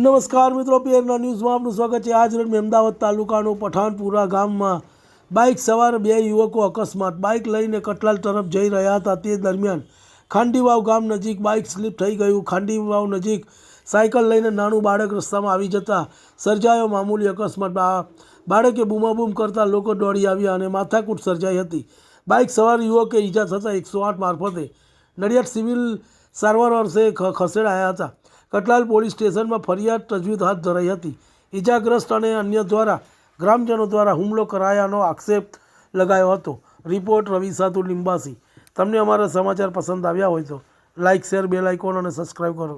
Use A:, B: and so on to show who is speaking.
A: નમસ્કાર મિત્રો, પીએરના ન્યૂઝમાં આપનું સ્વાગત છે। આજ રોજ અમદાવાદ તાલુકાનું પઠાણપુરા ગામમાં બાઇક સવાર બે યુવકો અકસ્માત બાઇક લઈને કટલાલ તરફ જઈ રહ્યા હતા। તે દરમિયાન ખાંડીવાવ ગામ નજીક બાઇક સ્લીપ થઈ ગયું। ખાંડીવાવ નજીક સાયકલ લઈને નાનું બાળક રસ્તામાં આવી જતાં સર્જાયો મામૂલી અકસ્માત। બાળકે બૂમાબૂમ કરતાં લોકો દોડી આવ્યા અને માથાકૂટ સર્જાઈ હતી। બાઇક સવાર યુવકે ઈજા થતાં 108 મારફતે નડિયાદ સિવિલ સારવાર અર્થે ખસેડાયા હતા। કટલાલ પોલીસ સ્ટેશનમાં ફરિયાદ તજવીજ હાથ ધરાઈ હતી। ઇજાગ્રસ્ત અને અન્ય દ્વારા ગ્રામજનો દ્વારા હુમલો કરાયાનો આક્ષેપ લગાયો હતો। રિપોર્ટ રવિ સાતુ લિંબાસી। તમને અમારા સમાચાર પસંદ આવ્યા હોય તો લાઇક, શેર, બેલ આઇકોન અને સબસ્ક્રાઈબ કરો।